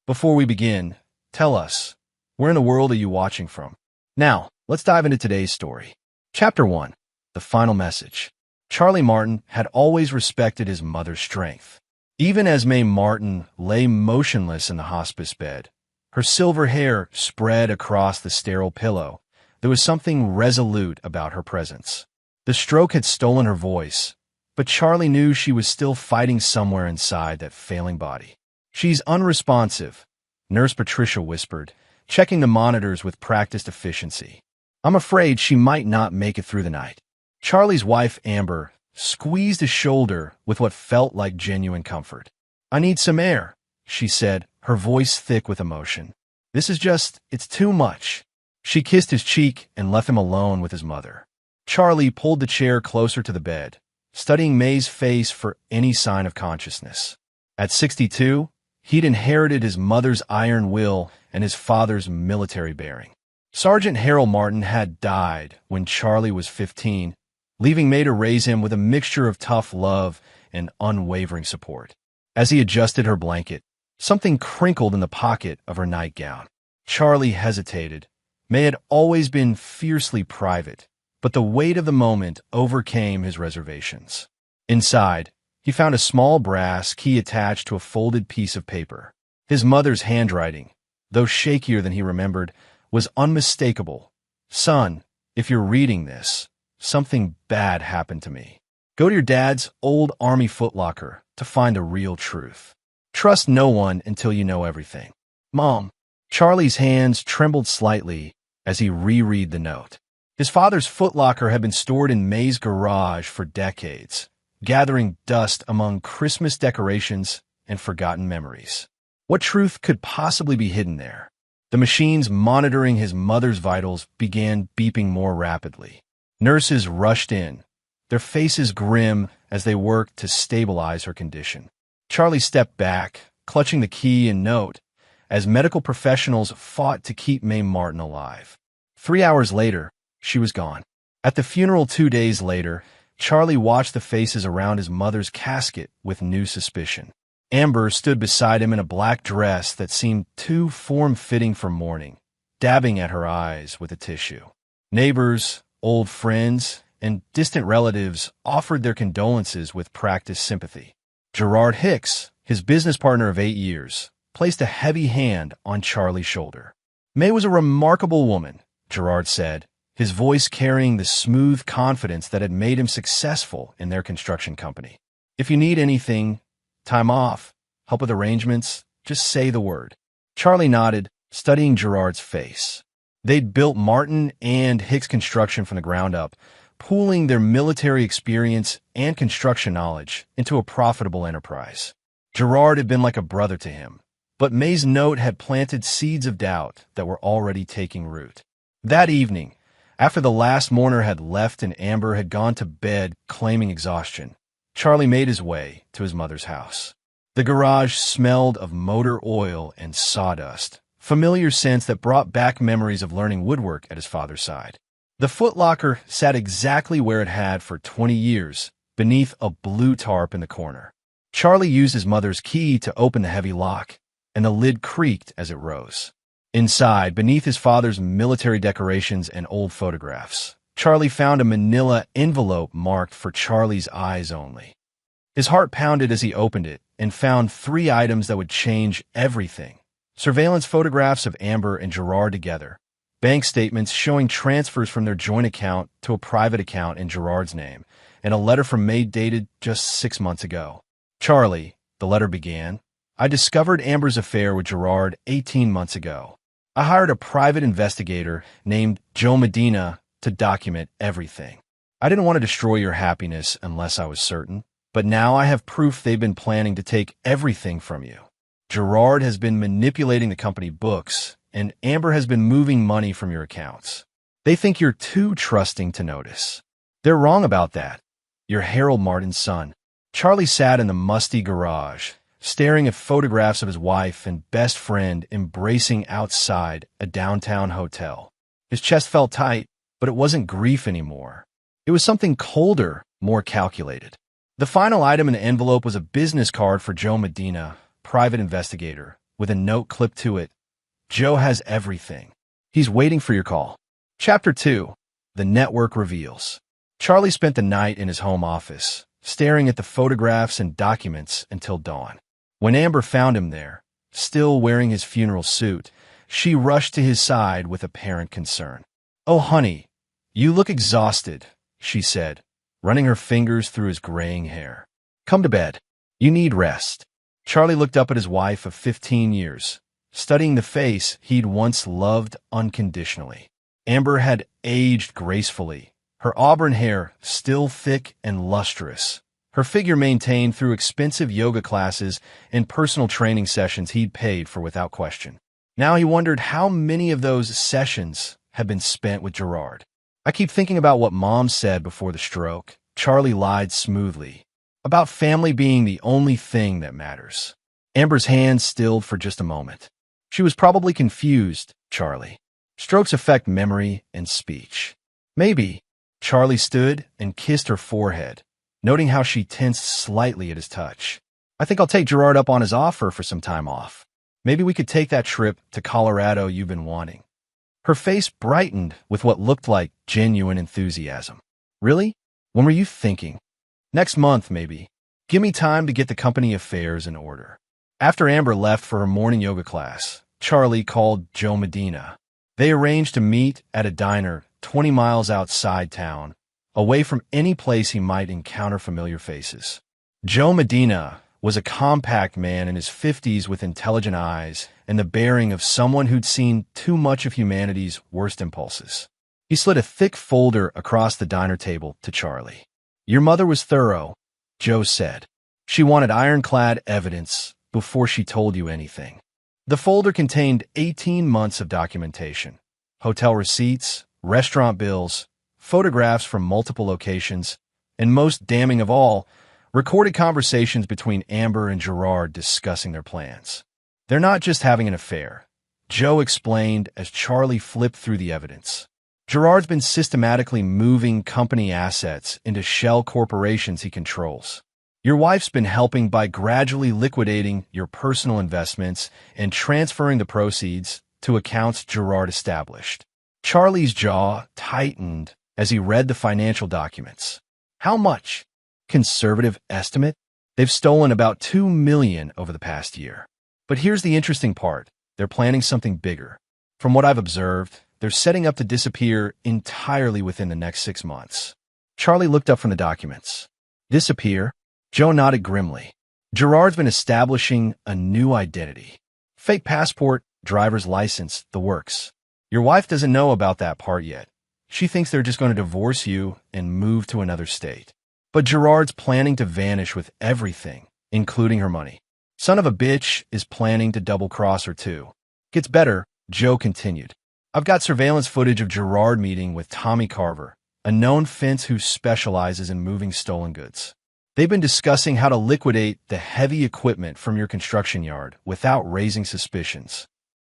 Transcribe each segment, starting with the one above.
Before we begin, tell us, where in the world are you watching from? Now, let's dive into today's story. Chapter 1. The Final Message. Charlie Martin had always respected his mother's strength. Even as Mae Martin lay motionless in the hospice bed, her silver hair spread across the sterile pillow, there was something resolute about her presence. The stroke had stolen her voice, but Charlie knew she was still fighting somewhere inside that failing body. "She's unresponsive," Nurse Patricia whispered, checking the monitors with practiced efficiency. "I'm afraid she might not make it through the night." Charlie's wife, Amber, squeezed his shoulder with what felt like genuine comfort. "I need some air," she said, her voice thick with emotion. It's too much." She kissed his cheek and left him alone with his mother. Charlie pulled the chair closer to the bed, studying Mae's face for any sign of consciousness. At 62, he'd inherited his mother's iron will and his father's military bearing. Sergeant Harold Martin had died when Charlie was 15, leaving Mae to raise him with a mixture of tough love and unwavering support. As he adjusted her blanket, something crinkled in the pocket of her nightgown. Charlie hesitated. Mae had always been fiercely private, but the weight of the moment overcame his reservations. Inside, he found a small brass key attached to a folded piece of paper. His mother's handwriting, though shakier than he remembered, was unmistakable. "Son, if you're reading this, something bad happened to me. Go to your dad's old army footlocker to find the real truth. Trust no one until you know everything. Mom." Charlie's hands trembled slightly as he reread the note. His father's footlocker had been stored in Mae's garage for decades, gathering dust among Christmas decorations and forgotten memories. What truth could possibly be hidden there? The machines monitoring his mother's vitals began beeping more rapidly. Nurses rushed in, their faces grim as they worked to stabilize her condition. Charlie stepped back, clutching the key and note, as medical professionals fought to keep Mae Martin alive. 3 hours later, she was gone. At the funeral 2 days later, Charlie watched the faces around his mother's casket with new suspicion. Amber stood beside him in a black dress that seemed too form-fitting for mourning, dabbing at her eyes with a tissue. Neighbors, old friends, and distant relatives offered their condolences with practiced sympathy. Gerard Hicks, his business partner of 8 years, placed a heavy hand on Charlie's shoulder. "Mae was a remarkable woman," Gerard said, his voice carrying the smooth confidence that had made him successful in their construction company. "If you need anything, time off, help with arrangements, just say the word." Charlie nodded, studying Gerard's face. They'd built Martin and Hicks Construction from the ground up, pooling their military experience and construction knowledge into a profitable enterprise. Gerard had been like a brother to him, but Mae's note had planted seeds of doubt that were already taking root. That evening, after the last mourner had left and Amber had gone to bed claiming exhaustion, Charlie made his way to his mother's house. The garage smelled of motor oil and sawdust, familiar scents that brought back memories of learning woodwork at his father's side. The footlocker sat exactly where it had for 20 years, beneath a blue tarp in the corner. Charlie used his mother's key to open the heavy lock, and the lid creaked as it rose. Inside, beneath his father's military decorations and old photographs, Charlie found a manila envelope marked for Charlie's eyes only. His heart pounded as he opened it and found 3 items that would change everything. Surveillance photographs of Amber and Gerard together, bank statements showing transfers from their joint account to a private account in Gerard's name, and a letter from Mae dated just 6 months ago. "Charlie," the letter began, "I discovered Amber's affair with Gerard 18 months ago. I hired a private investigator named Joe Medina to document everything. I didn't want to destroy your happiness unless I was certain, but now I have proof they've been planning to take everything from you. Gerard has been manipulating the company books, and Amber has been moving money from your accounts. They think you're too trusting to notice. They're wrong about that. You're Harold Martin's son." Charlie sat in the musty garage, staring at photographs of his wife and best friend embracing outside a downtown hotel. His chest felt tight, but it wasn't grief anymore. It was something colder, more calculated. The final item in the envelope was a business card for Joe Medina, private investigator, with a note clipped to it. Joe has everything. He's waiting for your call. Chapter 2. The Network Reveals. Charlie spent the night in his home office, staring at the photographs and documents until dawn. When Amber found him there, still wearing his funeral suit, she rushed to his side with apparent concern. "Oh, honey, you look exhausted," she said, running her fingers through his graying hair. "Come to bed. You need rest." Charlie looked up at his wife of 15 years, studying the face he'd once loved unconditionally. Amber had aged gracefully, her auburn hair still thick and lustrous, her figure maintained through expensive yoga classes and personal training sessions he'd paid for without question. Now he wondered how many of those sessions had been spent with Gerard. "I keep thinking about what Mom said before the stroke," Charlie lied smoothly, "about family being the only thing that matters." Amber's hands stilled for just a moment. "She was probably confused, Charlie. Strokes affect memory and speech." "Maybe." Charlie stood and kissed her forehead, noting how she tensed slightly at his touch. "I think I'll take Gerard up on his offer for some time off. Maybe we could take that trip to Colorado you've been wanting." Her face brightened with what looked like genuine enthusiasm. "Really? When were you thinking?" "Next month, maybe. Give me time to get the company affairs in order." After Amber left for her morning yoga class, Charlie called Joe Medina. They arranged to meet at a diner 20 miles outside town, away from any place he might encounter familiar faces. Joe Medina was a compact man in his 50s with intelligent eyes and the bearing of someone who'd seen too much of humanity's worst impulses. He slid a thick folder across the diner table to Charlie. "Your mother was thorough," Joe said. "She wanted ironclad evidence before she told you anything." The folder contained 18 months of documentation, hotel receipts, restaurant bills, photographs from multiple locations, and most damning of all, recorded conversations between Amber and Gerard discussing their plans. "They're not just having an affair," Joe explained as Charlie flipped through the evidence. "Gerard's been systematically moving company assets into shell corporations he controls. Your wife's been helping by gradually liquidating your personal investments and transferring the proceeds to accounts Gerard established." Charlie's jaw tightened as he read the financial documents. "How much?" "Conservative estimate? They've stolen about $2 million over the past year. But here's the interesting part. They're planning something bigger. From what I've observed, they're setting up to disappear entirely within the next 6 months." Charlie looked up from the documents. "Disappear?" Joe nodded grimly. "Gerard's been establishing a new identity. Fake passport, driver's license, the works. Your wife doesn't know about that part yet. She thinks they're just going to divorce you and move to another state. But Gerard's planning to vanish with everything, including her money. Son of a bitch is planning to double-cross her too." "Gets better," Joe continued. "I've got surveillance footage of Gerard meeting with Tommy Carver, a known fence who specializes in moving stolen goods. They've been discussing how to liquidate the heavy equipment from your construction yard without raising suspicions."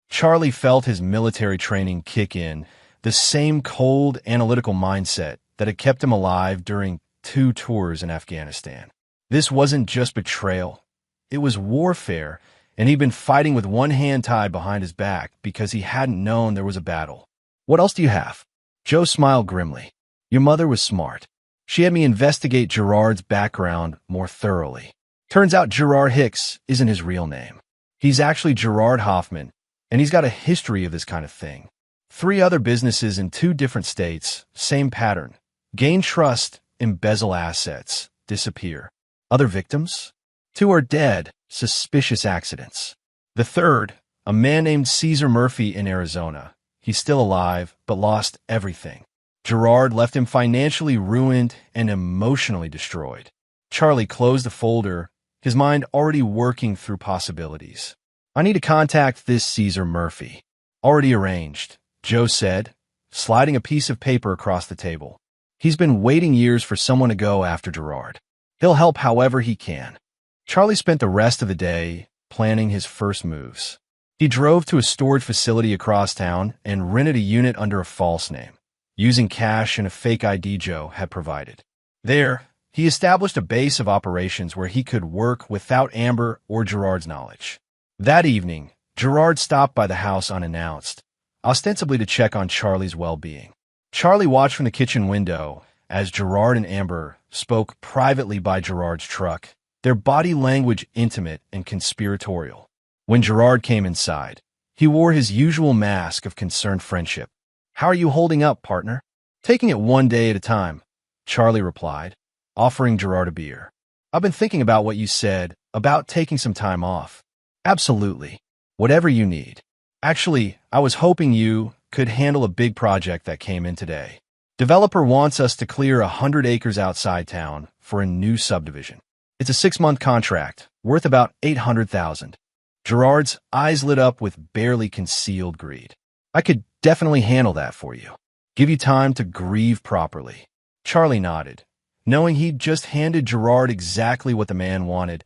Charlie felt his military training kick in, the same cold, analytical mindset that had kept him alive during 2 tours in Afghanistan. This wasn't just betrayal. It was warfare, and he'd been fighting with one hand tied behind his back because he hadn't known there was a battle. "What else do you have?" Joe smiled grimly. "Your mother was smart. She had me investigate Gerard's background more thoroughly. Turns out Gerard Hicks isn't his real name. He's actually Gerard Hoffman, and he's got a history of this kind of thing. 3 other businesses in 2 different states, same pattern. Gain trust, embezzle assets, disappear. Other victims? 2 are dead, suspicious accidents. The third, a man named Caesar Murphy in Arizona. He's still alive, but lost everything. Gerard left him financially ruined and emotionally destroyed." Charlie closed the folder, his mind already working through possibilities. "I need to contact this Caesar Murphy." "Already arranged," Joe said, sliding a piece of paper across the table. "He's been waiting years for someone to go after Gerard. He'll help however he can." Charlie spent the rest of the day planning his first moves. He drove to a storage facility across town and rented a unit under a false name, using cash and a fake ID Joe had provided. There, he established a base of operations where he could work without Amber or Gerard's knowledge. That evening, Gerard stopped by the house unannounced, ostensibly to check on Charlie's well-being. Charlie watched from the kitchen window as Gerard and Amber spoke privately by Gerard's truck, their body language intimate and conspiratorial. When Gerard came inside, he wore his usual mask of concerned friendship. "How are you holding up, partner?" "Taking it one day at a time," Charlie replied, offering Gerard a beer. "I've been thinking about what you said about taking some time off." "Absolutely. Whatever you need. Actually, I was hoping you could handle a big project that came in today. Developer wants us to clear 100 acres outside town for a new subdivision. It's a 6-month contract, worth about $800,000. Gerard's eyes lit up with barely concealed greed. "I could definitely handle that for you. Give you time to grieve properly." Charlie nodded, knowing he'd just handed Gerard exactly what the man wanted: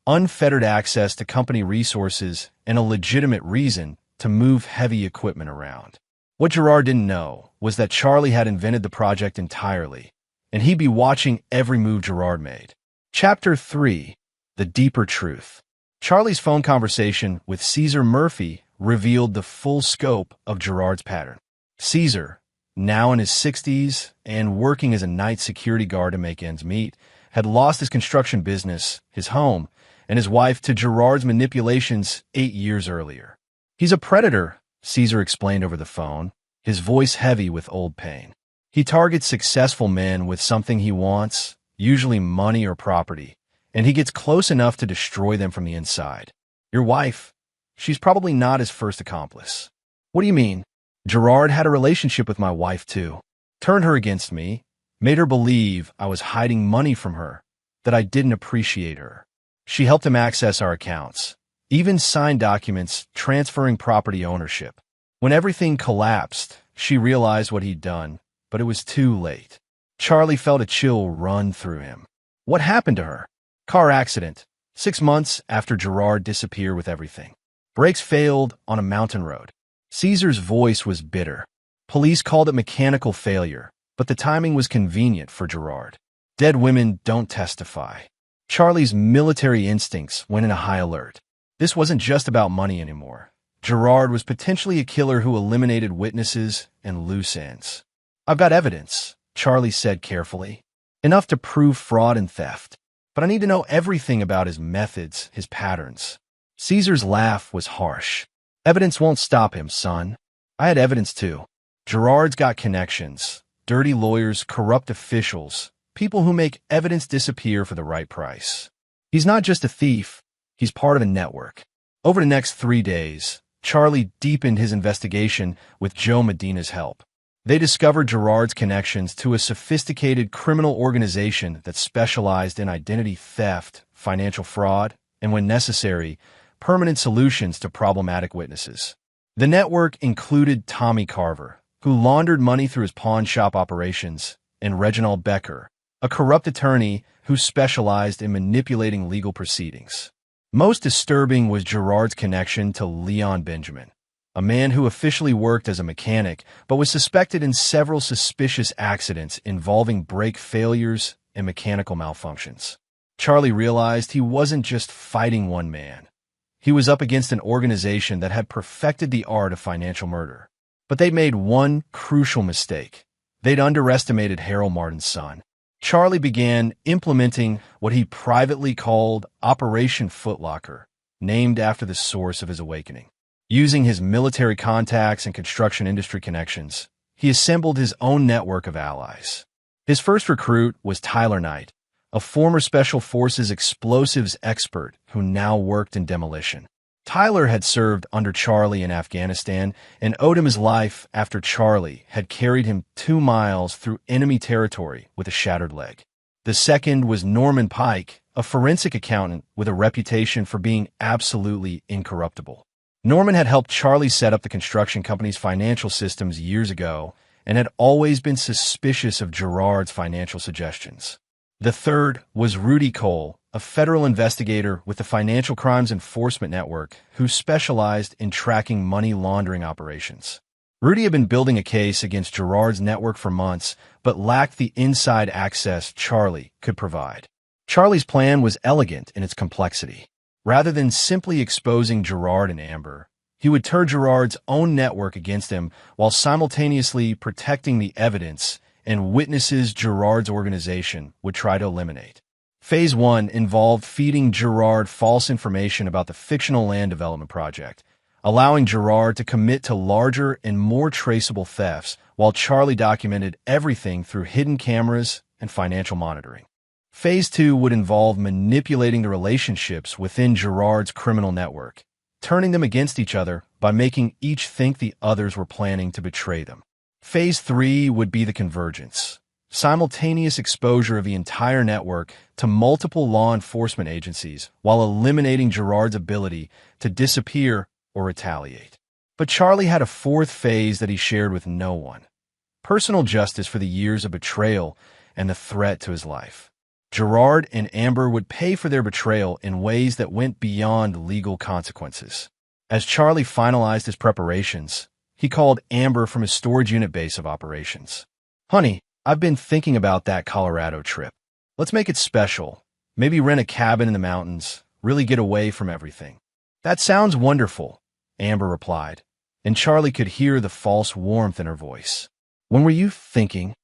unfettered access to company resources and a legitimate reason to move heavy equipment around. What Gerard didn't know was that Charlie had invented the project entirely, and he'd be watching every move Gerard made. Chapter 3: The Deeper Truth. Charlie's phone conversation with Caesar Murphy revealed the full scope of Gerard's pattern. Caesar, now in his 60s and working as a night security guard to make ends meet, had lost his construction business, his home, and his wife to Gerard's manipulations 8 years earlier. "He's a predator," Caesar explained over the phone, his voice heavy with old pain. "He targets successful men with something he wants, usually money or property, and he gets close enough to destroy them from the inside. Your wife, she's probably not his first accomplice." "What do you mean?" "Gerard had a relationship with my wife, too. Turned her against me, made her believe I was hiding money from her, that I didn't appreciate her. She helped him access our accounts, even signed documents transferring property ownership. When everything collapsed, she realized what he'd done, but it was too late." Charlie felt a chill run through him. "What happened to her?" "Car accident, 6 months after Gerard disappeared with everything. Brakes failed on a mountain road." Caesar's voice was bitter. "Police called it mechanical failure, but the timing was convenient for Gerard. Dead women don't testify." Charlie's military instincts went into high alert. This wasn't just about money anymore. Gerard was potentially a killer who eliminated witnesses and loose ends. "I've got evidence," Charlie said carefully. "Enough to prove fraud and theft. But I need to know everything about his methods, his patterns." Caesar's laugh was harsh. "Evidence won't stop him, son. I had evidence too. Gerard's got connections, dirty lawyers, corrupt officials, people who make evidence disappear for the right price. He's not just a thief, he's part of a network." Over the next 3 days, Charlie deepened his investigation with Joe Medina's help. They discovered Gerard's connections to a sophisticated criminal organization that specialized in identity theft, financial fraud, and when necessary, permanent solutions to problematic witnesses. The network included Tommy Carver, who laundered money through his pawn shop operations, and Reginald Becker, a corrupt attorney who specialized in manipulating legal proceedings. Most disturbing was Gerard's connection to Leon Benjamin, a man who officially worked as a mechanic but was suspected in several suspicious accidents involving brake failures and mechanical malfunctions. Charlie realized he wasn't just fighting one man. He was up against an organization that had perfected the art of financial murder. But they'd made one crucial mistake. They'd underestimated Harold Martin's son. Charlie began implementing what he privately called Operation Footlocker, named after the source of his awakening. Using his military contacts and construction industry connections, he assembled his own network of allies. His first recruit was Tyler Knight, a former Special Forces explosives expert who now worked in demolition. Tyler had served under Charlie in Afghanistan and owed him his life after Charlie had carried him 2 miles through enemy territory with a shattered leg. The second was Norman Pike, a forensic accountant with a reputation for being absolutely incorruptible. Norman had helped Charlie set up the construction company's financial systems years ago and had always been suspicious of Gerard's financial suggestions. The third was Rudy Cole, a federal investigator with the Financial Crimes Enforcement Network who specialized in tracking money laundering operations. Rudy had been building a case against Gerard's network for months, but lacked the inside access Charlie could provide. Charlie's plan was elegant in its complexity. Rather than simply exposing Gerard and Amber, he would turn Gerard's own network against him while simultaneously protecting the evidence and witnesses Gerard's organization would try to eliminate. Phase 1 involved feeding Gerard false information about the fictional land development project, allowing Gerard to commit to larger and more traceable thefts while Charlie documented everything through hidden cameras and financial monitoring. Phase 2 would involve manipulating the relationships within Gerard's criminal network, turning them against each other by making each think the others were planning to betray them. Phase 3 would be the convergence, simultaneous exposure of the entire network to multiple law enforcement agencies while eliminating Gerard's ability to disappear or retaliate. But Charlie had a fourth phase that he shared with no one: personal justice for the years of betrayal and the threat to his life. Gerard and Amber would pay for their betrayal in ways that went beyond legal consequences. As Charlie finalized his preparations, he called Amber from his storage unit base of operations. "Honey, I've been thinking about that Colorado trip. Let's make it special. Maybe rent a cabin in the mountains, really get away from everything." "That sounds wonderful," Amber replied, and Charlie could hear the false warmth in her voice. "When were you thinking?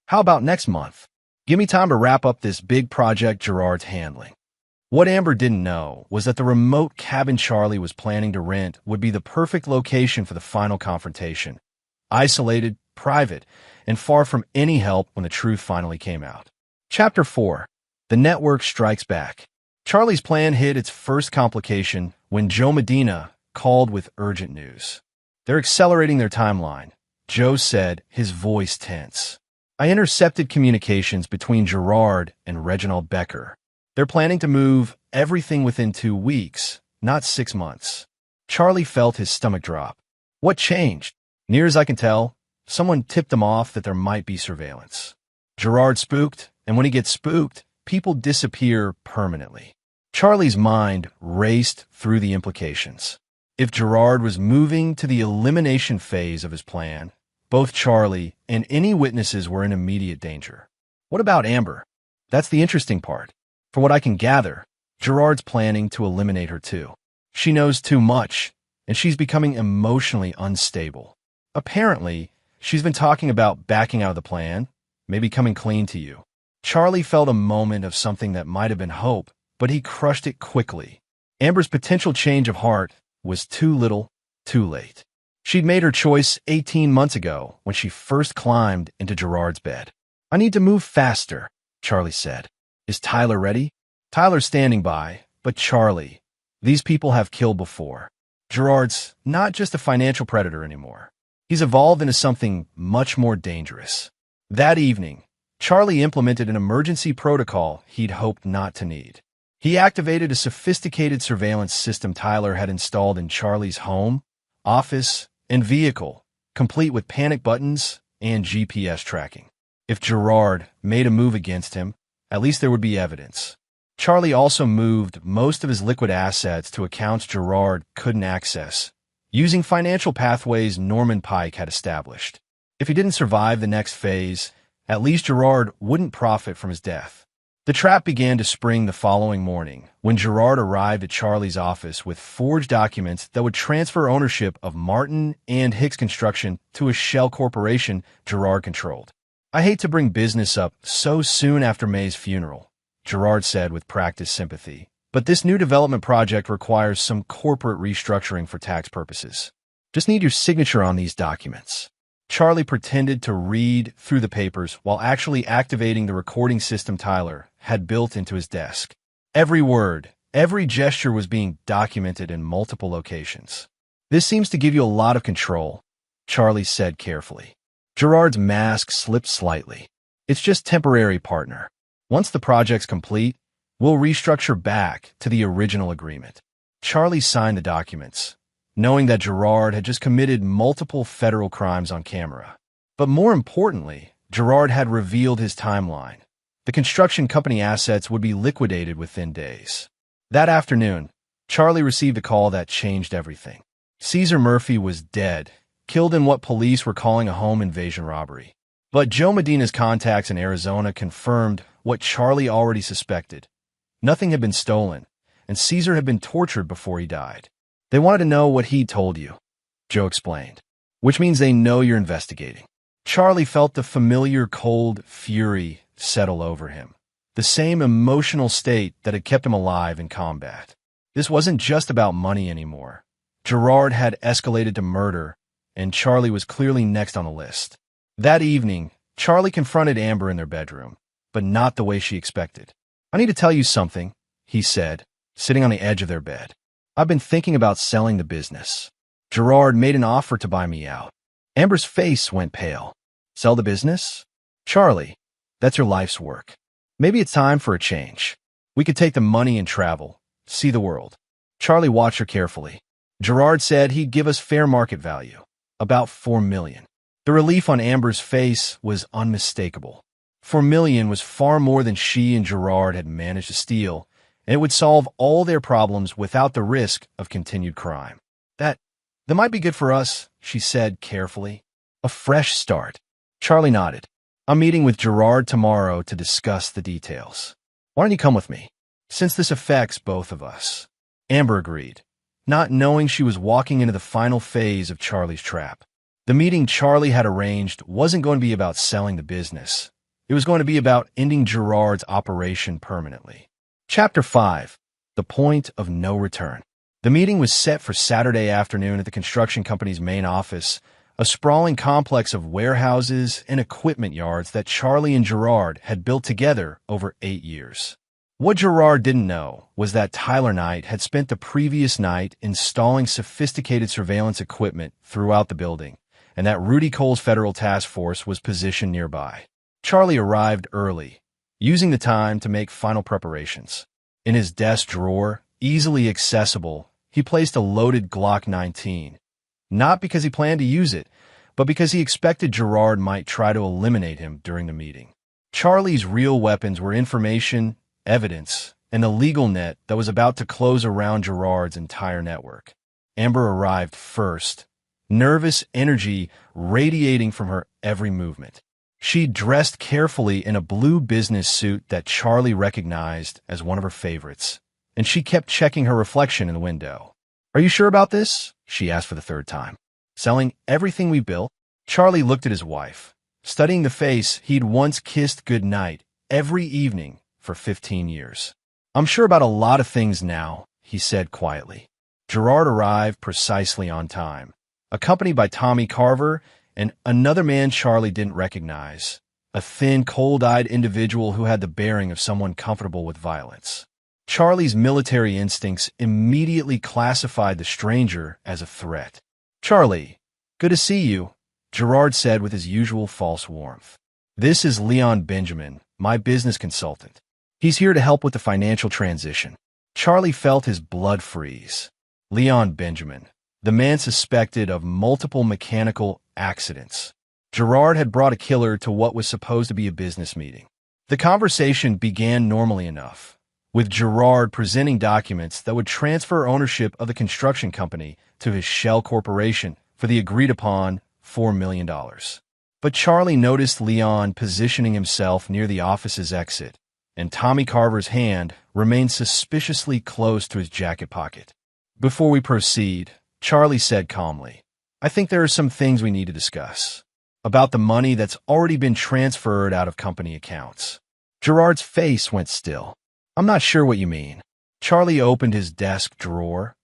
How about next month? Give me time to wrap up this big project Gerard's handling." What Amber didn't know was that the remote cabin Charlie was planning to rent would be the perfect location for the final confrontation. Isolated, private, and far from any help when the truth finally came out. Chapter 4. The Network Strikes Back. Charlie's plan hit its first complication when Joe Medina called with urgent news. "They're accelerating their timeline," Joe said, his voice tense. "I intercepted communications between Gerard and Reginald Becker. They're planning to move everything within 2 weeks, not 6 months." Charlie felt his stomach drop. What changed? Near as I can tell, someone tipped them off that there might be surveillance. Gerard spooked, and when he gets spooked, people disappear permanently. Charlie's mind raced through the implications. If Gerard was moving to the elimination phase of his plan, both Charlie and any witnesses were in immediate danger. What about Amber? That's the interesting part. For what I can gather, Gerard's planning to eliminate her too. She knows too much, and she's becoming emotionally unstable. Apparently, she's been talking about backing out of the plan, maybe coming clean to you. Charlie felt a moment of something that might have been hope, but he crushed it quickly. Amber's potential change of heart was too little, too late. She'd made her choice 18 months ago when she first climbed into Gerard's bed. "I need to move faster," Charlie said. "Is Tyler ready?" "Tyler's standing by, but Charlie, these people have killed before. Gerard's not just a financial predator anymore. He's evolved into something much more dangerous." That evening, Charlie implemented an emergency protocol he'd hoped not to need. He activated a sophisticated surveillance system Tyler had installed in Charlie's home, office, and vehicle, complete with panic buttons and GPS tracking. If Gerard made a move against him, at least there would be evidence. Charlie also moved most of his liquid assets to accounts Gerard couldn't access, using financial pathways Norman Pike had established. If he didn't survive the next phase, at least Gerard wouldn't profit from his death. The trap began to spring the following morning when Gerard arrived at Charlie's office with forged documents that would transfer ownership of Martin and Hicks Construction to a shell corporation Gerard controlled. "I hate to bring business up so soon after May's funeral," Gerard said with practiced sympathy, "but this new development project requires some corporate restructuring for tax purposes. Just need your signature on these documents." Charlie pretended to read through the papers while actually activating the recording system Tyler had built into his desk. Every word, every gesture was being documented in multiple locations. "This seems to give you a lot of control," Charlie said carefully. Gerard's mask slipped slightly. "It's just temporary, partner. Once the project's complete, we'll restructure back to the original agreement." Charlie signed the documents, knowing that Gerard had just committed multiple federal crimes on camera. But more importantly, Gerard had revealed his timeline. The construction company assets would be liquidated within days. That afternoon, Charlie received a call that changed everything. Caesar Murphy was dead, killed in what police were calling a home invasion robbery. But Joe Medina's contacts in Arizona confirmed what Charlie already suspected. Nothing had been stolen, and Caesar had been tortured before he died. They wanted to know what he told you, Joe explained, which means they know you're investigating. Charlie felt the familiar cold fury settle over him, the same emotional state that had kept him alive in combat. This wasn't just about money anymore. Gerard had escalated to murder, and Charlie was clearly next on the list. That evening, Charlie confronted Amber in their bedroom, but not the way she expected. "I need to tell you something," he said, sitting on the edge of their bed. "I've been thinking about selling the business. Gerard made an offer to buy me out." Amber's face went pale. "Sell the business? Charlie, that's your life's work. Maybe it's time for a change. We could take the money and travel, see the world." Charlie watched her carefully. "Gerard said he'd give us fair market value, about $4 million. The relief on Amber's face was unmistakable. $4 million was far more than she and Gerard had managed to steal, and it would solve all their problems without the risk of continued crime. That might be good for us," she said carefully. "A fresh start." Charlie nodded. "I'm meeting with Gerard tomorrow to discuss the details. Why don't you come with me, since this affects both of us?" Amber agreed, not knowing she was walking into the final phase of Charlie's trap. The meeting Charlie had arranged wasn't going to be about selling the business. It was going to be about ending Gerard's operation permanently. Chapter 5. The Point of No Return. The meeting was set for Saturday afternoon at the construction company's main office, a sprawling complex of warehouses and equipment yards that Charlie and Gerard had built together over 8 years. What Gerard didn't know was that Tyler Knight had spent the previous night installing sophisticated surveillance equipment throughout the building, and that Rudy Cole's federal task force was positioned nearby. Charlie arrived early, using the time to make final preparations. In his desk drawer, easily accessible, he placed a loaded Glock 19, not because he planned to use it, but because he expected Gerard might try to eliminate him during the meeting. Charlie's real weapons were information, evidence, and the legal net that was about to close around Gerard's entire network. Amber arrived first, nervous energy radiating from her every movement. She dressed carefully in a blue business suit that Charlie recognized as one of her favorites, and she kept checking her reflection in the window. "Are you sure about this?" she asked for the third time. "Selling everything we built?" Charlie looked at his wife, studying the face he'd once kissed goodnight every evening for 15 years. "I'm sure about a lot of things now," he said quietly. Gerard arrived precisely on time, accompanied by Tommy Carver and another man Charlie didn't recognize, a thin, cold-eyed individual who had the bearing of someone comfortable with violence. Charlie's military instincts immediately classified the stranger as a threat. "Charlie, good to see you," Gerard said with his usual false warmth. "This is Leon Benjamin, my business consultant. He's here to help with the financial transition." Charlie felt his blood freeze. Leon Benjamin, the man suspected of multiple mechanical accidents. Gerard had brought a killer to what was supposed to be a business meeting. The conversation began normally enough, with Gerard presenting documents that would transfer ownership of the construction company to his shell corporation for the agreed-upon $4 million. But Charlie noticed Leon positioning himself near the office's exit, and Tommy Carver's hand remained suspiciously close to his jacket pocket. "Before we proceed," Charlie said calmly, "I think there are some things we need to discuss about the money that's already been transferred out of company accounts." Gerard's face went still. "I'm not sure what you mean." Charlie opened his desk drawer,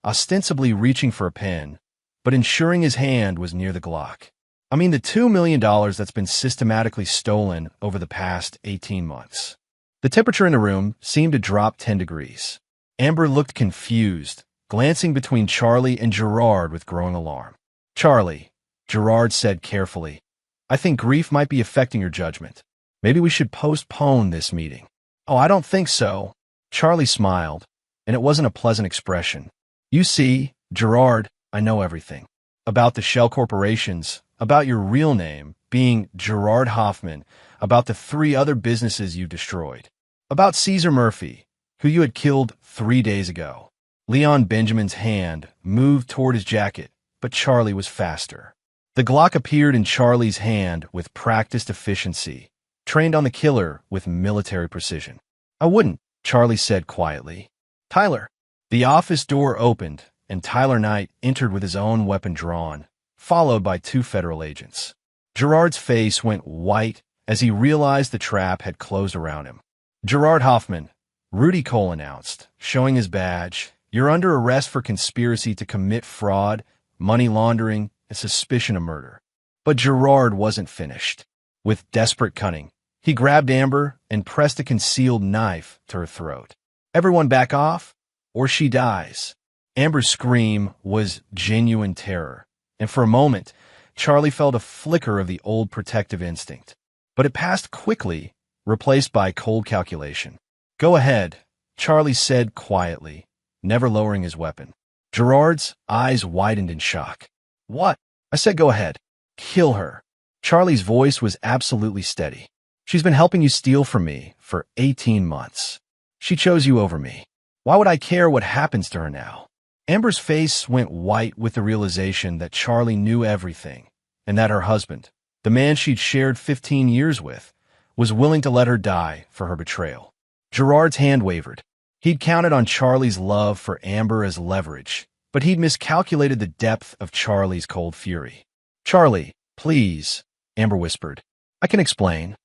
ostensibly reaching for a pen, but ensuring his hand was near the Glock. "I mean the $2 million that's been systematically stolen over the past 18 months. The temperature in the room seemed to drop 10 degrees. Amber looked confused, glancing between Charlie and Gerard with growing alarm. "Charlie," Gerard said carefully, "I think grief might be affecting your judgment. Maybe we should postpone this meeting." "Oh, I don't think so." Charlie smiled, and it wasn't a pleasant expression. "You see, Gerard, I know everything. About the shell corporations, about your real name being Gerard Hoffman, about the 3 other businesses you destroyed, about Caesar Murphy, who you had killed 3 days ago." Leon Benjamin's hand moved toward his jacket, but Charlie was faster. The Glock appeared in Charlie's hand with practiced efficiency, trained on the killer with military precision. "I wouldn't," Charlie said quietly. Tyler. The office door opened, and Tyler Knight entered with his own weapon drawn, followed by two federal agents. Gerard's face went white as he realized the trap had closed around him. "Gerard Hoffman," Rudy Cole announced, showing his badge. "You're under arrest for conspiracy to commit fraud, money laundering, and suspicion of murder." But Gerard wasn't finished. With desperate cunning, he grabbed Amber and pressed a concealed knife to her throat. "Everyone back off, or she dies." Amber's scream was genuine terror, and for a moment, Charlie felt a flicker of the old protective instinct. But it passed quickly, replaced by cold calculation. "Go ahead," Charlie said quietly, never lowering his weapon. Gerard's eyes widened in shock. "What?" "I said go ahead. Kill her." Charlie's voice was absolutely steady. "She's been helping you steal from me for 18 months. She chose you over me. Why would I care what happens to her now?" Amber's face went white with the realization that Charlie knew everything, and that her husband, the man she'd shared 15 years with, was willing to let her die for her betrayal. Gerard's hand wavered. He'd counted on Charlie's love for Amber as leverage, but he'd miscalculated the depth of Charlie's cold fury. "Charlie, please," Amber whispered. "I can explain."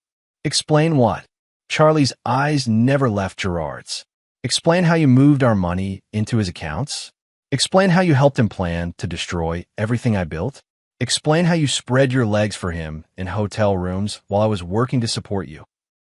"Explain what?" Charlie's eyes never left Gerard's. "Explain how you moved our money into his accounts? Explain how you helped him plan to destroy everything I built? Explain how you spread your legs for him in hotel rooms while I was working to support you."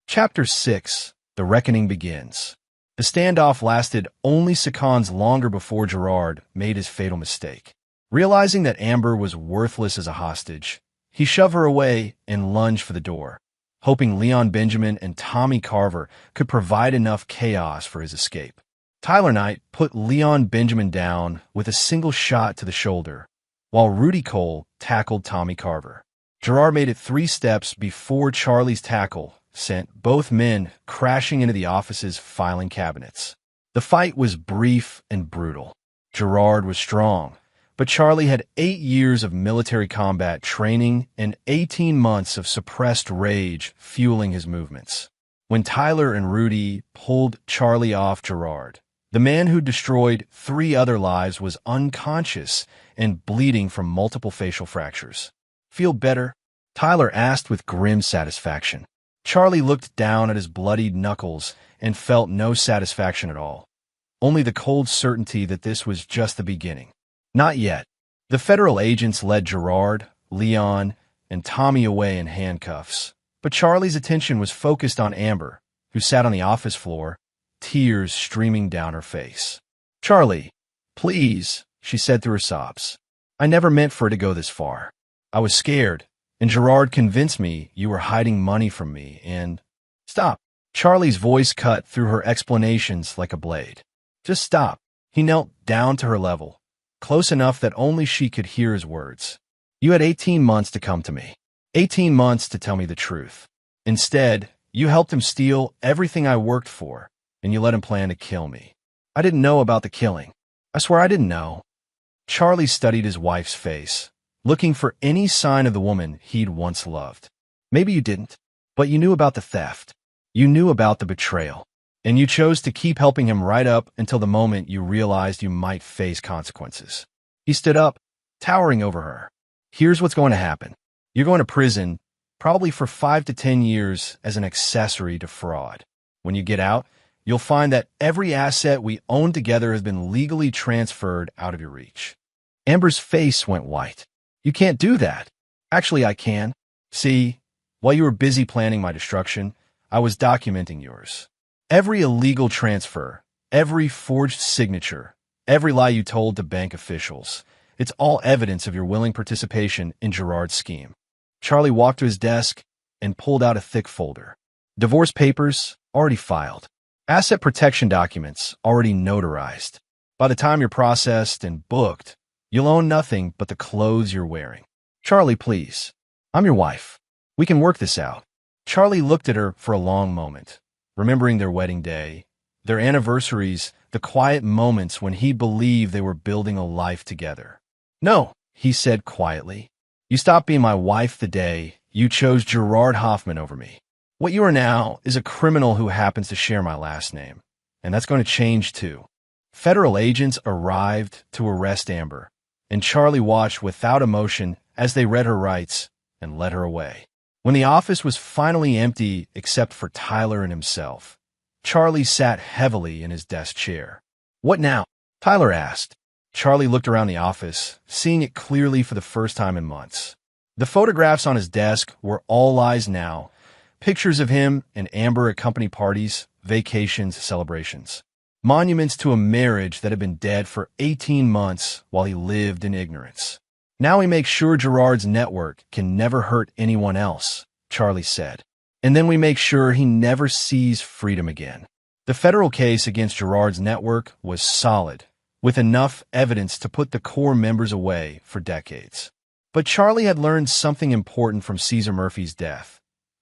Chapter 6. The Reckoning Begins. The standoff lasted only seconds longer before Gerard made his fatal mistake. Realizing that Amber was worthless as a hostage, he shoved her away and lunged for the door, hoping Leon Benjamin and Tommy Carver could provide enough chaos for his escape. Tyler Knight put Leon Benjamin down with a single shot to the shoulder, while Rudy Cole tackled Tommy Carver. Gerard made it 3 steps before Charlie's tackle sent both men crashing into the office's filing cabinets. The fight was brief and brutal. Gerard was strong, but Charlie had 8 years of military combat training and 18 months of suppressed rage fueling his movements. When Tyler and Rudy pulled Charlie off Gerard, the man who destroyed 3 other lives was unconscious and bleeding from multiple facial fractures. "Feel better?" Tyler asked with grim satisfaction. Charlie looked down at his bloodied knuckles and felt no satisfaction at all, only the cold certainty that this was just the beginning. Not yet. The federal agents led Gerard, Leon, and Tommy away in handcuffs, but Charlie's attention was focused on Amber, who sat on the office floor, tears streaming down her face. "Charlie, please," she said through her sobs. "I never meant for it to go this far. I was scared, and Gerard convinced me you were hiding money from me, and—" "Stop." Charlie's voice cut through her explanations like a blade. "Just stop." He knelt down to her level, close enough that only she could hear his words. "You had 18 months to come to me. 18 months to tell me the truth. Instead, you helped him steal everything I worked for, and you let him plan to kill me. I didn't know about the killing. I swear I didn't know." Charlie studied his wife's face, looking for any sign of the woman he'd once loved. "Maybe you didn't, but you knew about the theft. You knew about the betrayal, and you chose to keep helping him right up until the moment you realized you might face consequences." He stood up, towering over her. "Here's what's going to happen. You're going to prison, probably for 5 to 10 years as an accessory to fraud. When you get out, you'll find that every asset we own together has been legally transferred out of your reach." Amber's face went white. "You can't do that." "Actually, I can. See, while you were busy planning my destruction, I was documenting yours. Every illegal transfer, every forged signature, every lie you told to bank officials, it's all evidence of your willing participation in Gerard's scheme." Charlie walked to his desk and pulled out a thick folder. "Divorce papers already filed. Asset protection documents already notarized. By the time you're processed and booked, you'll own nothing but the clothes you're wearing. Charlie, please. I'm your wife. We can work this out." Charlie looked at her for a long moment, remembering their wedding day, their anniversaries, the quiet moments when he believed they were building a life together. "No," he said quietly. "You stopped being my wife the day you chose Gerard Hoffman over me. What you are now is a criminal who happens to share my last name, and that's going to change too. Federal agents arrived to arrest Amber, and Charlie watched without emotion as they read her rights and led her away. When the office was finally empty except for Tyler and himself, Charlie sat heavily in his desk chair. "What now?" Tyler asked. Charlie looked around the office, seeing it clearly for the first time in months. The photographs on his desk were all lies now, pictures of him and Amber at company parties, vacations, celebrations. Monuments to a marriage that had been dead for 18 months while he lived in ignorance. "Now we make sure Gerard's network can never hurt anyone else," Charlie said. "And then we make sure he never sees freedom again." The federal case against Gerard's network was solid, with enough evidence to put the core members away for decades. But Charlie had learned something important from Caesar Murphy's death.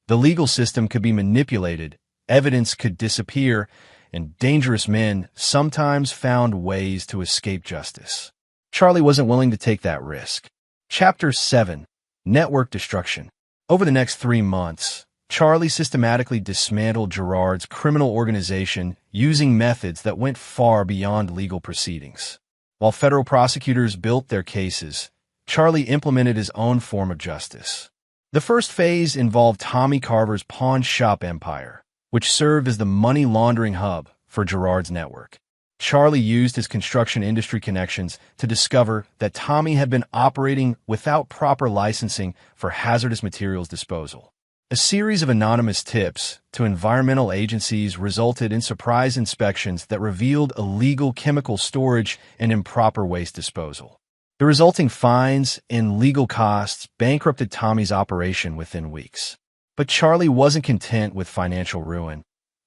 The legal system could be manipulated, evidence could disappear, and dangerous men sometimes found ways to escape justice. Charlie wasn't willing to take that risk. Chapter 7. Network Destruction. Over the next 3 months, Charlie systematically dismantled Gerard's criminal organization using methods that went far beyond legal proceedings. While federal prosecutors built their cases, Charlie implemented his own form of justice. The first phase involved Tommy Carver's pawn shop empire, which served as the money laundering hub for Gerard's network. Charlie used his construction industry connections to discover that Tommy had been operating without proper licensing for hazardous materials disposal. A series of anonymous tips to environmental agencies resulted in surprise inspections that revealed illegal chemical storage and improper waste disposal. The resulting fines and legal costs bankrupted Tommy's operation within weeks. But Charlie wasn't content with financial ruin.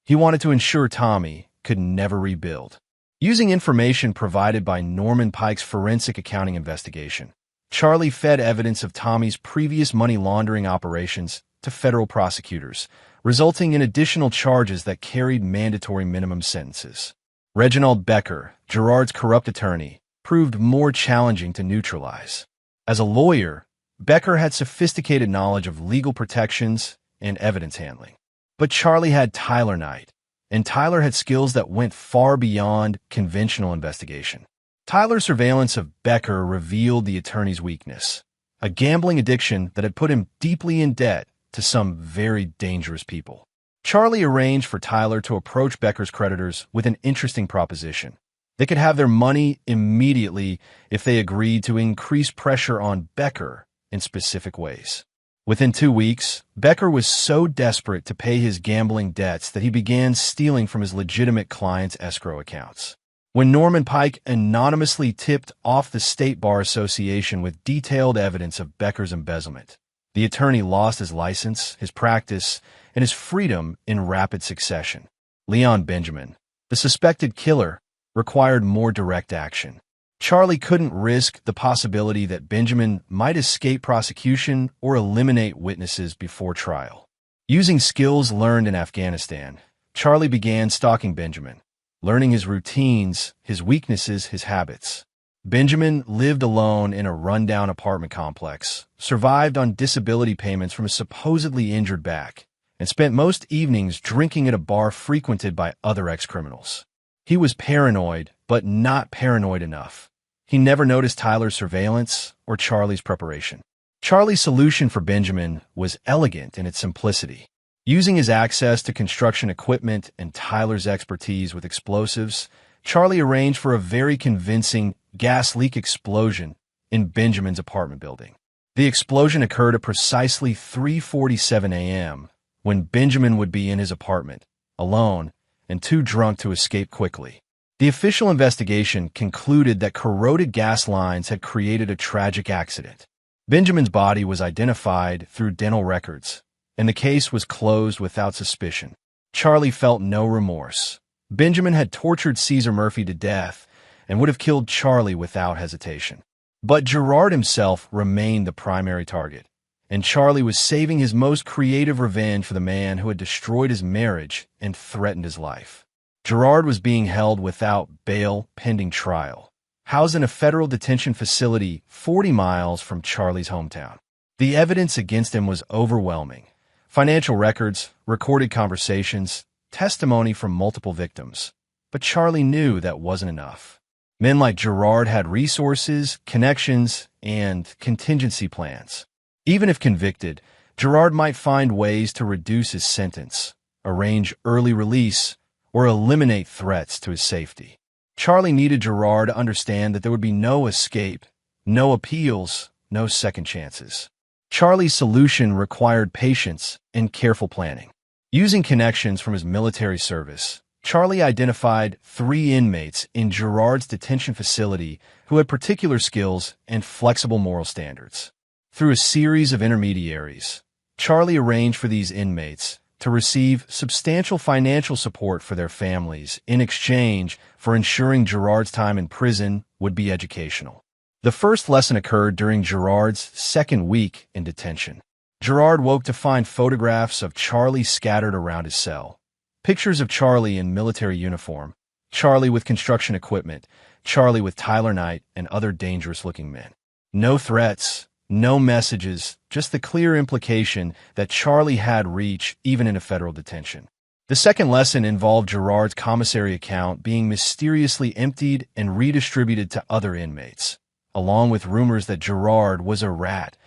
He wanted to ensure Tommy could never rebuild. Using information provided by Norman Pike's forensic accounting investigation, Charlie fed evidence of Tommy's previous money laundering operations to federal prosecutors, resulting in additional charges that carried mandatory minimum sentences. Reginald Becker, Gerard's corrupt attorney, proved more challenging to neutralize. As a lawyer, Becker had sophisticated knowledge of legal protections and evidence handling. But Charlie had Tyler Knight, and Tyler had skills that went far beyond conventional investigation. Tyler's surveillance of Becker revealed the attorney's weakness, a gambling addiction that had put him deeply in debt to some very dangerous people. Charlie arranged for Tyler to approach Becker's creditors with an interesting proposition. They could have their money immediately if they agreed to increase pressure on Becker in specific ways. Within 2 weeks, Becker was so desperate to pay his gambling debts that he began stealing from his legitimate clients' escrow accounts. When Norman Pike anonymously tipped off the State Bar Association with detailed evidence of Becker's embezzlement, the attorney lost his license, his practice, and his freedom in rapid succession. Leon Benjamin, the suspected killer, required more direct action. Charlie couldn't risk the possibility that Benjamin might escape prosecution or eliminate witnesses before trial. Using skills learned in Afghanistan, Charlie began stalking Benjamin, learning his routines, his weaknesses, his habits. Benjamin lived alone in a rundown apartment complex, survived on disability payments from a supposedly injured back, and spent most evenings drinking at a bar frequented by other ex-criminals. He was paranoid, but not paranoid enough. He never noticed Tyler's surveillance or Charlie's preparation. Charlie's solution for Benjamin was elegant in its simplicity. Using his access to construction equipment and Tyler's expertise with explosives, Charlie arranged for a very convincing gas leak explosion in Benjamin's apartment building. The explosion occurred at precisely 3:47 a.m., when Benjamin would be in his apartment, alone, and too drunk to escape quickly. The official investigation concluded that corroded gas lines had created a tragic accident. Benjamin's body was identified through dental records, and the case was closed without suspicion. Charlie felt no remorse. Benjamin had tortured Caesar Murphy to death and would have killed Charlie without hesitation. But Gerard himself remained the primary target, and Charlie was saving his most creative revenge for the man who had destroyed his marriage and threatened his life. Gerard was being held without bail pending trial, housed in a federal detention facility 40 miles from Charlie's hometown. The evidence against him was overwhelming. Financial records, recorded conversations, testimony from multiple victims. But Charlie knew that wasn't enough. Men like Gerard had resources, connections, and contingency plans. Even if convicted, Gerard might find ways to reduce his sentence, arrange early release, or eliminate threats to his safety. Charlie needed Gerard to understand that there would be no escape, no appeals, no second chances. Charlie's solution required patience and careful planning. Using connections from his military service, Charlie identified 3 inmates in Gerard's detention facility who had particular skills and flexible moral standards. Through a series of intermediaries, Charlie arranged for these inmates to receive substantial financial support for their families in exchange for ensuring Gerard's time in prison would be educational. The first lesson occurred during Gerard's second week in detention. Gerard woke to find photographs of Charlie scattered around his cell. Pictures of Charlie in military uniform, Charlie with construction equipment, Charlie with Tyler Knight and other dangerous-looking men. No threats, no messages, just the clear implication that Charlie had reach even in a federal detention. The second lesson involved Gerard's commissary account being mysteriously emptied and redistributed to other inmates, along with rumors that Gerard was a rat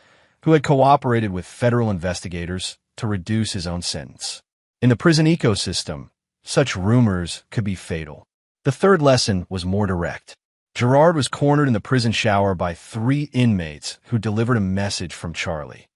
who had cooperated with federal investigators to reduce his own sentence. In the prison ecosystem, such rumors could be fatal. The third lesson was more direct. Gerard was cornered in the prison shower by 3 inmates who delivered a message from Charlie.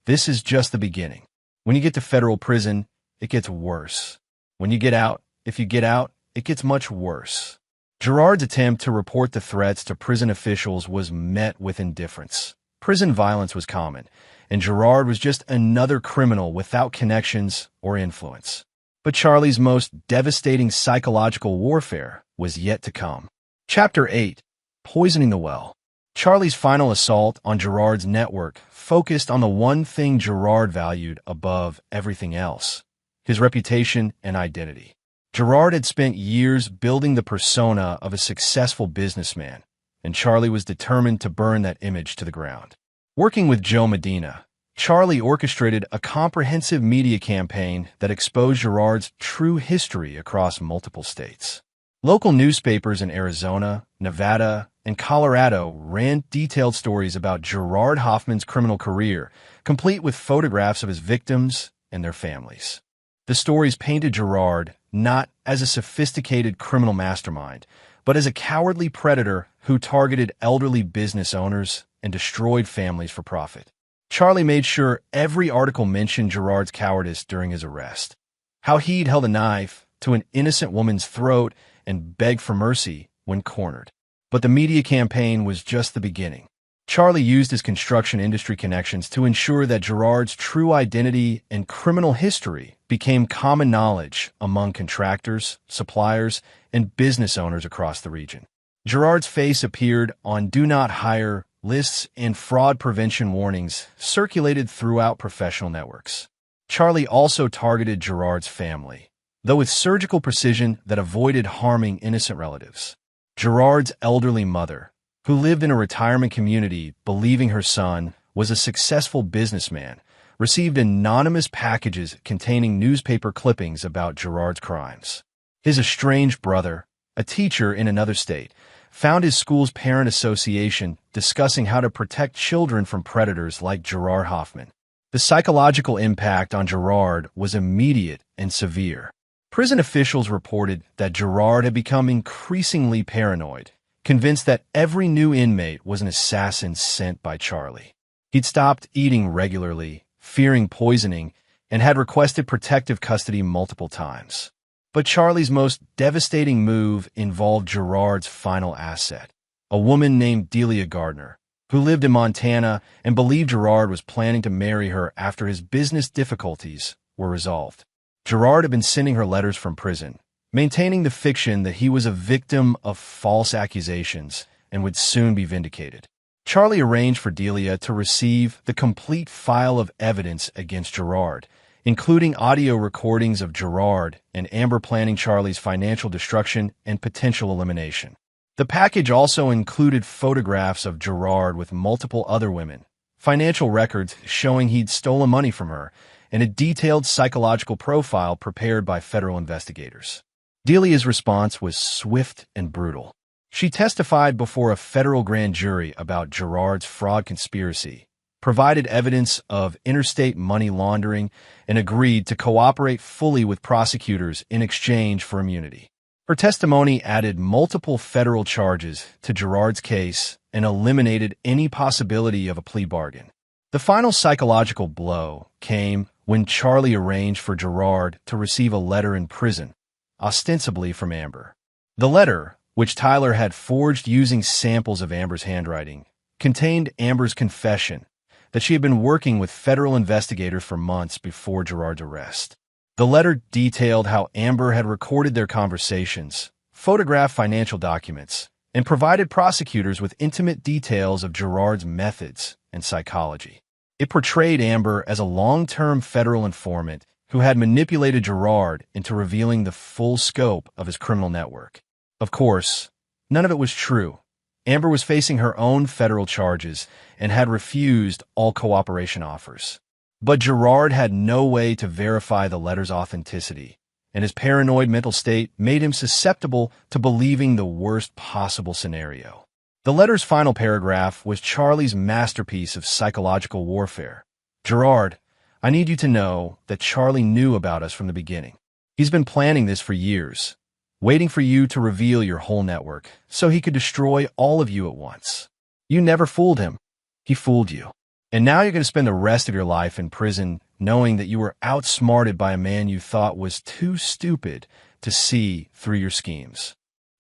This is just the beginning. When you get to federal prison, it gets worse. When you get out, if you get out, it gets much worse. Gerard's attempt to report the threats to prison officials was met with indifference. Prison violence was common, and Gerard was just another criminal without connections or influence. But Charlie's most devastating psychological warfare was yet to come. Chapter 8. Poisoning the Well. Charlie's final assault on Gerard's network focused on the one thing Gerard valued above everything else: his reputation and identity. Gerard had spent years building the persona of a successful businessman, and Charlie was determined to burn that image to the ground. Working with Joe Medina, Charlie orchestrated a comprehensive media campaign that exposed Gerard's true history across multiple states. Local newspapers in Arizona, Nevada, and Colorado ran detailed stories about Gerard Hoffman's criminal career, complete with photographs of his victims and their families. The stories painted Gerard not as a sophisticated criminal mastermind, but as a cowardly predator who targeted elderly business owners and destroyed families for profit. Charlie made sure every article mentioned Gerard's cowardice during his arrest, how he'd held a knife to an innocent woman's throat and begged for mercy when cornered. But the media campaign was just the beginning. Charlie used his construction industry connections to ensure that Gerard's true identity and criminal history became common knowledge among contractors, suppliers, and business owners across the region. Gerard's face appeared on do not hire lists and fraud prevention warnings circulated throughout professional networks. Charlie also targeted Gerard's family, though with surgical precision that avoided harming innocent relatives. Gerard's elderly mother, who lived in a retirement community believing her son was a successful businessman, received anonymous packages containing newspaper clippings about Gerard's crimes. His estranged brother, a teacher in another state, found his school's parent association discussing how to protect children from predators like Gerard Hoffman. The psychological impact on Gerard was immediate and severe. Prison officials reported that Gerard had become increasingly paranoid, convinced that every new inmate was an assassin sent by Charlie. He'd stopped eating regularly, fearing poisoning, and had requested protective custody multiple times. But Charlie's most devastating move involved Gerard's final asset, a woman named Delia Gardner, who lived in Montana and believed Gerard was planning to marry her after his business difficulties were resolved. Gerard had been sending her letters from prison, maintaining the fiction that he was a victim of false accusations and would soon be vindicated. Charlie arranged for Delia to receive the complete file of evidence against Gerard, including audio recordings of Gerard and Amber planning Charlie's financial destruction and potential elimination. The package also included photographs of Gerard with multiple other women, financial records showing he'd stolen money from her, and a detailed psychological profile prepared by federal investigators. Delia's response was swift and brutal. She testified before a federal grand jury about Gerard's fraud conspiracy, provided evidence of interstate money laundering, and agreed to cooperate fully with prosecutors in exchange for immunity. Her testimony added multiple federal charges to Gerard's case and eliminated any possibility of a plea bargain. The final psychological blow came when Charlie arranged for Gerard to receive a letter in prison, ostensibly from Amber. The letter, which Tyler had forged using samples of Amber's handwriting, contained Amber's confession that she had been working with federal investigators for months before Gerard's arrest. The letter detailed how Amber had recorded their conversations, photographed financial documents, and provided prosecutors with intimate details of Gerard's methods and psychology. It portrayed Amber as a long-term federal informant who had manipulated Gerard into revealing the full scope of his criminal network. Of course, none of it was true. Amber was facing her own federal charges and had refused all cooperation offers. But Gerard had no way to verify the letter's authenticity, and his paranoid mental state made him susceptible to believing the worst possible scenario. The letter's final paragraph was Charlie's masterpiece of psychological warfare. "Gerard, I need you to know that Charlie knew about us from the beginning. He's been planning this for years, waiting for you to reveal your whole network so he could destroy all of you at once. You never fooled him. He fooled you. And now you're going to spend the rest of your life in prison knowing that you were outsmarted by a man you thought was too stupid to see through your schemes."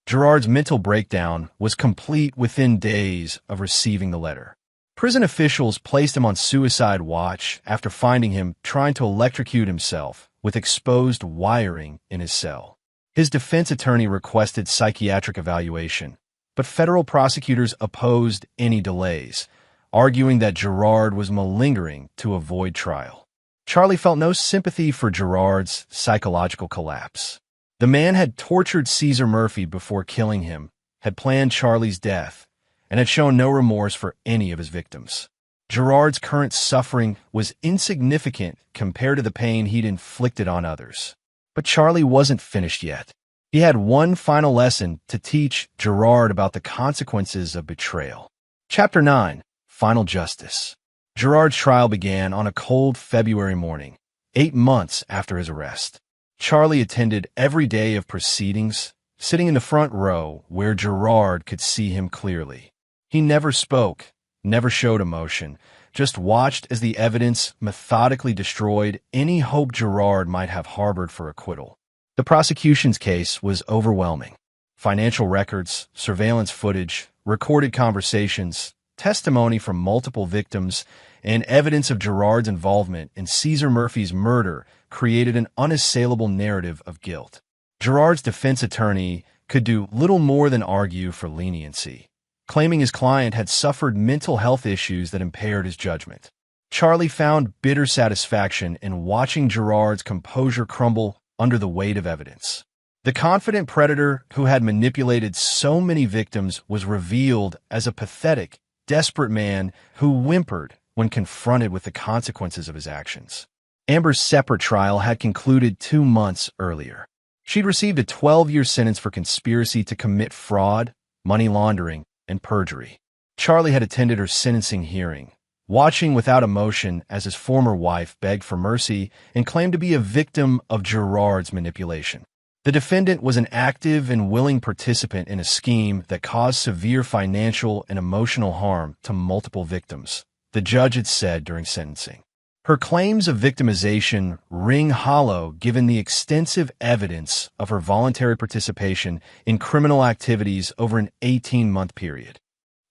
Gerard's mental breakdown was complete within days of receiving the letter. Prison officials placed him on suicide watch after finding him trying to electrocute himself with exposed wiring in his cell. His defense attorney requested psychiatric evaluation, but federal prosecutors opposed any delays, arguing that Gerard was malingering to avoid trial. Charlie felt no sympathy for Gerard's psychological collapse. The man had tortured Caesar Murphy before killing him, had planned Charlie's death, and had shown no remorse for any of his victims. Gerard's current suffering was insignificant compared to the pain he'd inflicted on others. But Charlie wasn't finished yet. He had one final lesson to teach Gerard about the consequences of betrayal. Chapter 9. Final Justice. Gerard's trial began on a cold February morning, 8 months after his arrest. Charlie attended every day of proceedings, sitting in the front row where Gerard could see him clearly. He never spoke, never showed emotion, just watched as the evidence methodically destroyed any hope Gerard might have harbored for acquittal. The prosecution's case was overwhelming. Financial records, surveillance footage, recorded conversations, testimony from multiple victims, and evidence of Gerard's involvement in Caesar Murphy's murder created an unassailable narrative of guilt. Gerard's defense attorney could do little more than argue for leniency, claiming his client had suffered mental health issues that impaired his judgment. Charlie found bitter satisfaction in watching Gerard's composure crumble under the weight of evidence. The confident predator who had manipulated so many victims was revealed as a pathetic, desperate man who whimpered when confronted with the consequences of his actions. Amber's separate trial had concluded 2 months earlier. She'd received a 12-year sentence for conspiracy to commit fraud, money laundering, and perjury. Charlie had attended her sentencing hearing, watching without emotion as his former wife begged for mercy and claimed to be a victim of Gerard's manipulation. The defendant was an active and willing participant in a scheme that caused severe financial and emotional harm to multiple victims, the judge had said during sentencing. Her claims of victimization ring hollow given the extensive evidence of her voluntary participation in criminal activities over an 18-month period.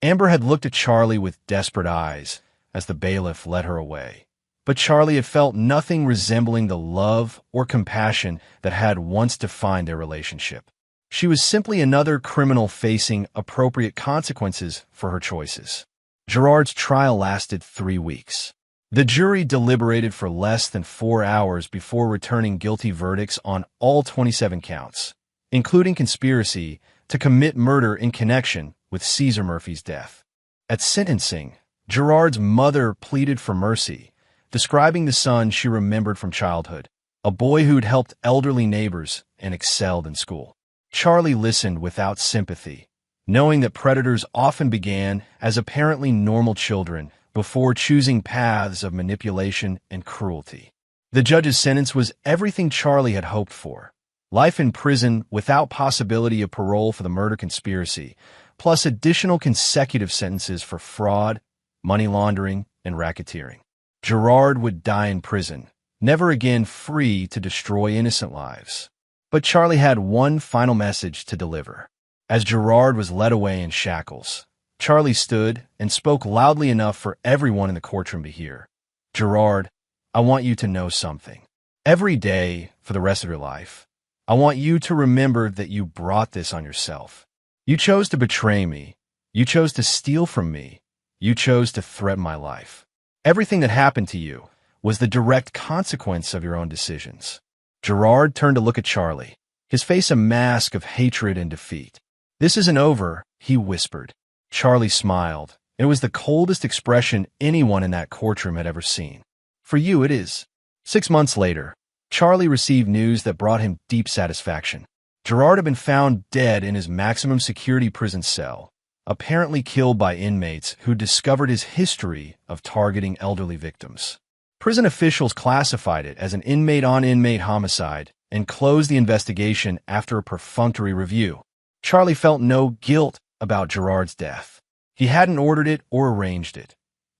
Amber had looked at Charlie with desperate eyes as the bailiff led her away. But Charlie had felt nothing resembling the love or compassion that had once defined their relationship. She was simply another criminal facing appropriate consequences for her choices. Gerard's trial lasted 3 weeks. The jury deliberated for less than 4 hours before returning guilty verdicts on all 27 counts, including conspiracy to commit murder in connection with Caesar Murphy's death. At sentencing, Gerard's mother pleaded for mercy, describing the son she remembered from childhood, a boy who'd helped elderly neighbors and excelled in school. Charlie listened without sympathy, knowing that predators often began as apparently normal children before choosing paths of manipulation and cruelty. The judge's sentence was everything Charlie had hoped for: life in prison without possibility of parole for the murder conspiracy, plus additional consecutive sentences for fraud, money laundering, and racketeering. Gerard would die in prison, never again free to destroy innocent lives. But Charlie had one final message to deliver. As Gerard was led away in shackles, Charlie stood and spoke loudly enough for everyone in the courtroom to hear. "Gerard, I want you to know something. Every day for the rest of your life, I want you to remember that you brought this on yourself. You chose to betray me. You chose to steal from me. You chose to threaten my life. Everything that happened to you was the direct consequence of your own decisions." Gerard turned to look at Charlie, his face a mask of hatred and defeat. "This isn't over," he whispered. Charlie smiled. It was the coldest expression anyone in that courtroom had ever seen. "For you, it is." 6 months later, Charlie received news that brought him deep satisfaction. Gerard had been found dead in his maximum security prison cell, apparently killed by inmates who discovered his history of targeting elderly victims. Prison officials classified it as an inmate-on-inmate homicide and closed the investigation after a perfunctory review. Charlie felt no guilt about Gerard's death. He hadn't ordered it or arranged it.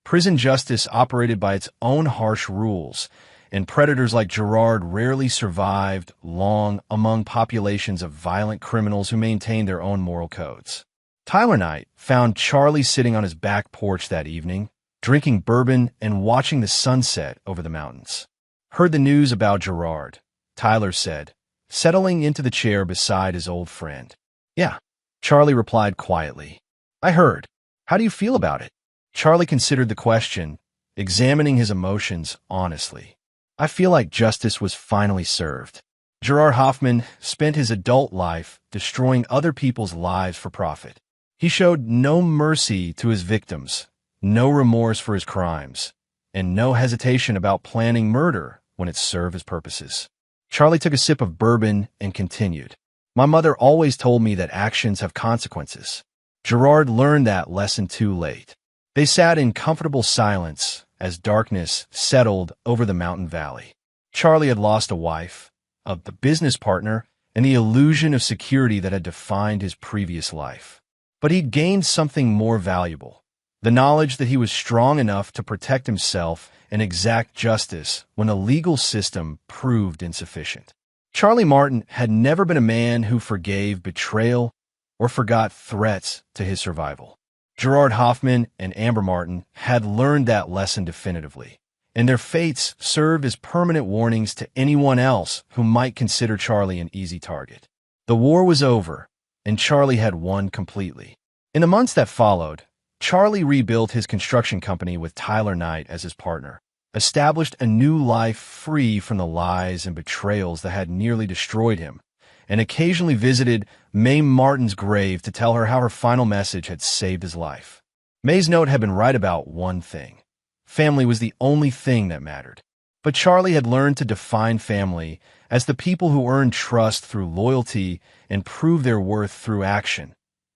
Prison justice operated by its own harsh rules, and predators like Gerard rarely survived long among populations of violent criminals who maintained their own moral codes. Tyler Knight found Charlie sitting on his back porch that evening, drinking bourbon and watching the sunset over the mountains. "Heard the news about Gerard," Tyler said, settling into the chair beside his old friend. "Yeah," Charlie replied quietly. "I heard. How do you feel about it?" Charlie considered the question, examining his emotions honestly. "I feel like justice was finally served. Gerard Hoffman spent his adult life destroying other people's lives for profit. He showed no mercy to his victims, no remorse for his crimes, and no hesitation about planning murder when it served his purposes." Charlie took a sip of bourbon and continued. "My mother always told me that actions have consequences. Gerard learned that lesson too late." They sat in comfortable silence as darkness settled over the mountain valley. Charlie had lost a wife, a business partner, and the illusion of security that had defined his previous life. But he'd gained something more valuable: the knowledge that he was strong enough to protect himself and exact justice when the legal system proved insufficient. Charlie Martin had never been a man who forgave betrayal or forgot threats to his survival. Gerard Hoffman and Amber Martin had learned that lesson definitively, and their fates served as permanent warnings to anyone else who might consider Charlie an easy target. The war was over, and Charlie had won completely. In the months that followed, Charlie rebuilt his construction company with Tyler Knight as his partner, established a new life free from the lies and betrayals that had nearly destroyed him, and occasionally visited Mae Martin's grave to tell her how her final message had saved his life. Mae's note had been right about one thing: family was the only thing that mattered. But Charlie had learned to define family as the people who earn trust through loyalty and prove their worth through action,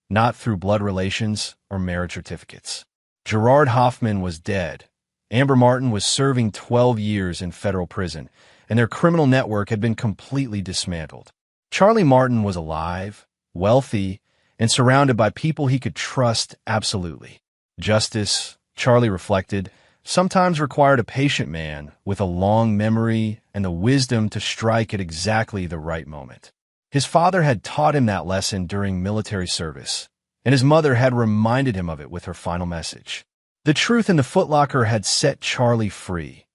not through blood relations or marriage certificates. Gerard Hoffman was dead. Amber Martin was serving 12 years in federal prison, and their criminal network had been completely dismantled. Charlie Martin was alive, wealthy, and surrounded by people he could trust absolutely. Justice, Charlie reflected, sometimes required a patient man with a long memory and the wisdom to strike at exactly the right moment. His father had taught him that lesson during military service, and his mother had reminded him of it with her final message. The truth in the footlocker had set Charlie free.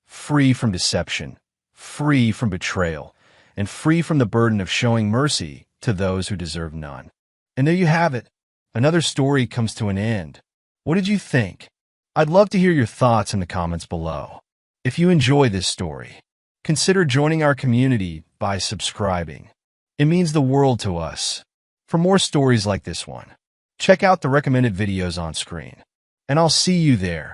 Free from deception, free from betrayal, and free from the burden of showing mercy to those who deserve none. And there you have it. Another story comes to an end. What did you think? I'd love to hear your thoughts in the comments below. If you enjoy this story, consider joining our community by subscribing. It means the world to us. For more stories like this one, check out the recommended videos on screen, and I'll see you there.